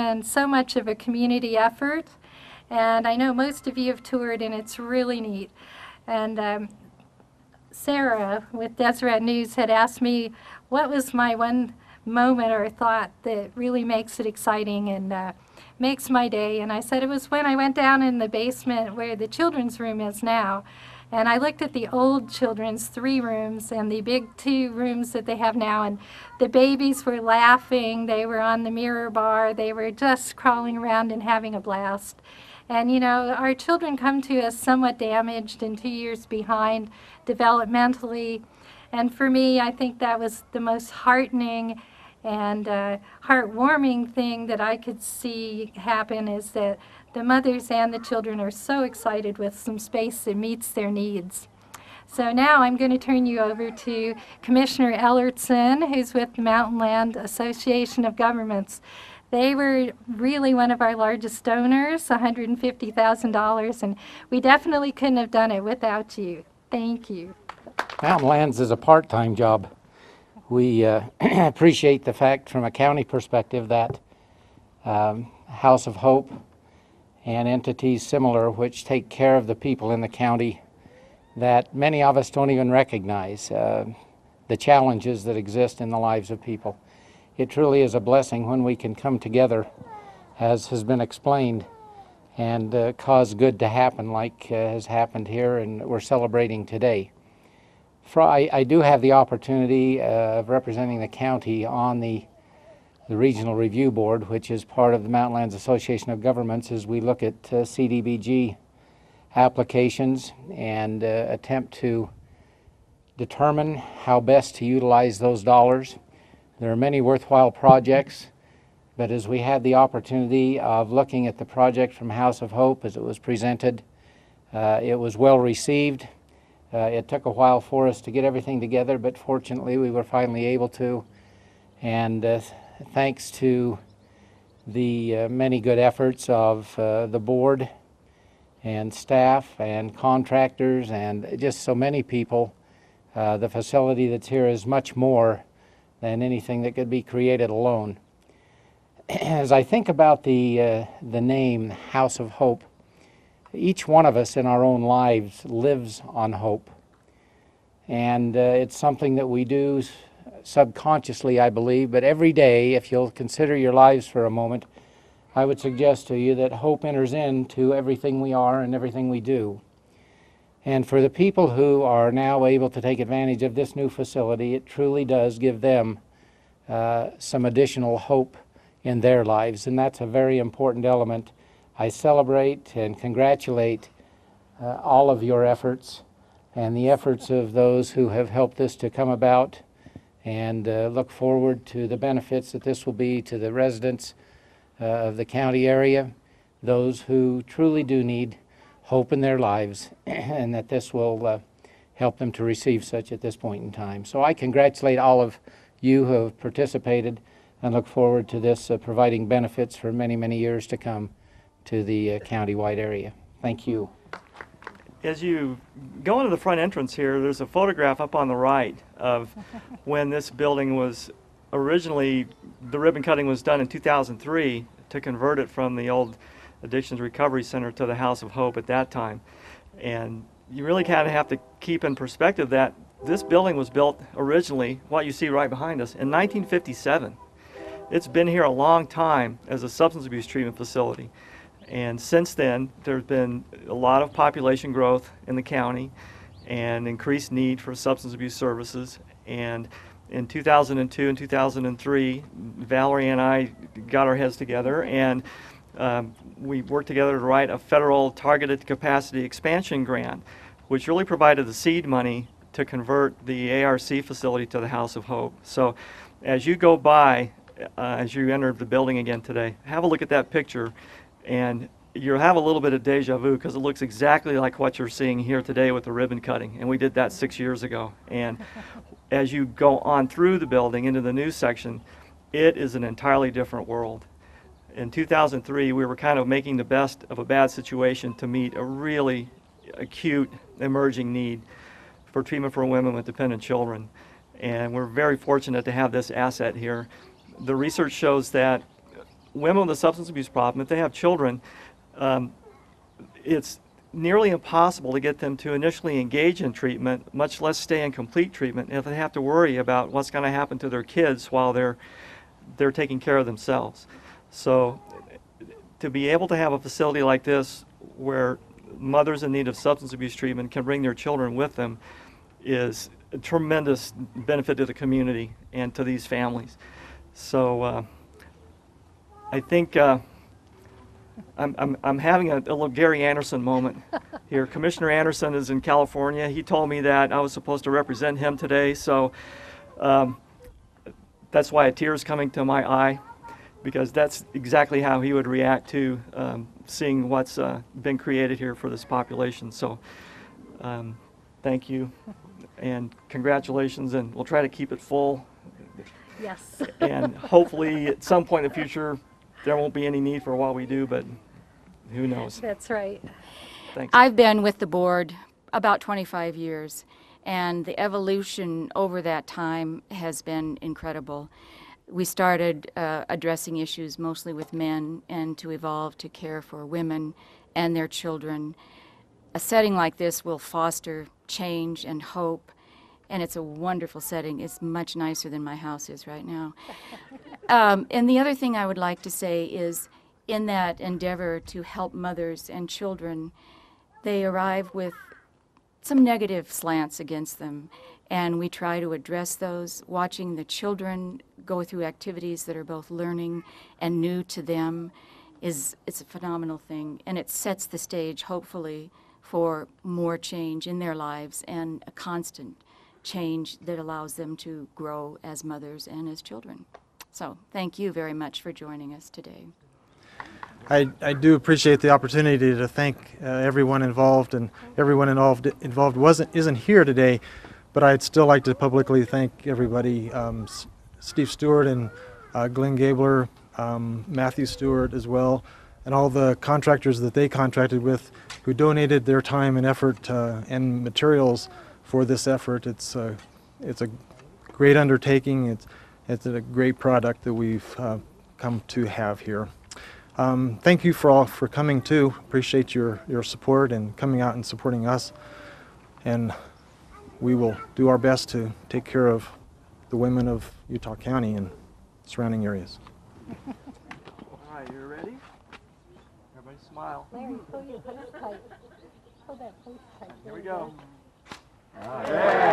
been so much of a community effort, and I know most of you have toured, and it's really neat. And Sarah with Deseret News had asked me what was my one moment or thought that really makes it exciting and makes my day, and I said it was when I went down in the basement where the children's room is now, and I looked at the old children's 3 rooms and the big 2 rooms that they have now, and the babies were laughing, they were on the mirror bar, they were just crawling around and having a blast. And you know, our children come to us somewhat damaged and 2 years behind developmentally, and for me, I think that was the most heartening and heartwarming thing that I could see happen, is that the mothers and the children are so excited with some space that meets their needs. So now I'm going to turn you over to Commissioner Ellertson, who's with the Mountainland Association of Governments. They were really one of our largest donors, $150,000, and we definitely couldn't have done it without you. Thank you. Mountainlands is a part-time job. We appreciate the fact from a county perspective that House of Hope and entities similar which take care of the people in the county, that many of us don't even recognize the challenges that exist in the lives of people. It truly is a blessing when we can come together, as has been explained, and cause good to happen like has happened here and we're celebrating today. I do have the opportunity of representing the county on the Regional Review Board, which is part of the Mountainlands Association of Governments, as we look at CDBG applications and attempt to determine how best to utilize those dollars. There are many worthwhile projects, but as we had the opportunity of looking at the project from House of Hope as it was presented, it was well received. It took a while for us to get everything together, but fortunately we were finally able to. And thanks to the many good efforts of the board and staff and contractors and just so many people, the facility that's here is much more than anything that could be created alone. As I think about the name House of Hope, each one of us in our own lives lives on hope. And it's something that we do subconsciously, I believe, but every day, if you'll consider your lives for a moment, I would suggest to you that hope enters into everything we are and everything we do. And for the people who are now able to take advantage of this new facility, it truly does give them some additional hope in their lives, and that's a very important element. I celebrate and congratulate all of your efforts and the efforts of those who have helped this to come about, and look forward to the benefits that this will be to the residents of the county area, those who truly do need hope in their lives, and that this will help them to receive such at this point in time. So I congratulate all of you who have participated and look forward to this providing benefits for many, many years to come to the county-wide area. Thank you. As you go into the front entrance here, there's a photograph up on the right of when this building was originally, the ribbon cutting was done in 2003 to convert it from the old Addictions Recovery Center to the House of Hope at that time. And you really kind of have to keep in perspective that this building was built originally, what you see right behind us, in 1957. It's been here a long time as a substance abuse treatment facility. And since then, there's been a lot of population growth in the county and increased need for substance abuse services. And in 2002 and 2003, Valerie and I got our heads together, and we worked together to write a federal targeted capacity expansion grant, which really provided the seed money to convert the ARC facility to the House of Hope. So as you go by, as you enter the building again today, have a look at that picture, and you'll have a little bit of deja vu because it looks exactly like what you're seeing here today with the ribbon cutting, and we did that 6 years ago. And as you go on through the building into the new section, it is an entirely different world. In 2003, we were kind of making the best of a bad situation to meet a really acute emerging need for treatment for women with dependent children. And we're very fortunate to have this asset here. The research shows that women with a substance abuse problem, if they have children, it's nearly impossible to get them to initially engage in treatment, much less stay in complete treatment, if they have to worry about what's going to happen to their kids while they're taking care of themselves. So to be able to have a facility like this where mothers in need of substance abuse treatment can bring their children with them is a tremendous benefit to the community and to these families. So I think I'm having a little Gary Anderson moment here. Commissioner Anderson is in California. He told me that I was supposed to represent him today, so that's why a tear is coming to my eye, because that's exactly how he would react to seeing what's been created here for this population. So thank you and congratulations, and we'll try to keep it full. Yes. And hopefully at some point in the future there won't be any need for what we do, but who knows. That's right. Thanks. I've been with the board about 25 years, and the evolution over that time has been incredible. We started addressing issues mostly with men, and to evolve to care for women and their children. A setting like this will foster change and hope, and it's a wonderful setting. It's much nicer than my house is right now. And the other thing I would like to say is, in that endeavor to help mothers and children, they arrive with some negative slants against them, and we try to address those. Watching the children go through activities that are both learning and new to them it's a phenomenal thing, and it sets the stage, hopefully, for more change in their lives and a constant change that allows them to grow as mothers and as children. So thank you very much for joining us today. I do appreciate the opportunity to thank everyone involved, and everyone involved isn't here today, but I'd still like to publicly thank everybody, Steve Stewart and Glenn Gabler, Matthew Stewart as well, and all the contractors that they contracted with who donated their time and effort and materials for this effort. It's a great undertaking. It's a great product that we've come to have here. Thank you for coming too. Appreciate your support and coming out and supporting us. And we will do our best to take care of the women of Utah County and surrounding areas. All right, you ready? Everybody smile. Larry, pull your face tight. Pull that face tight. Here we go. All right.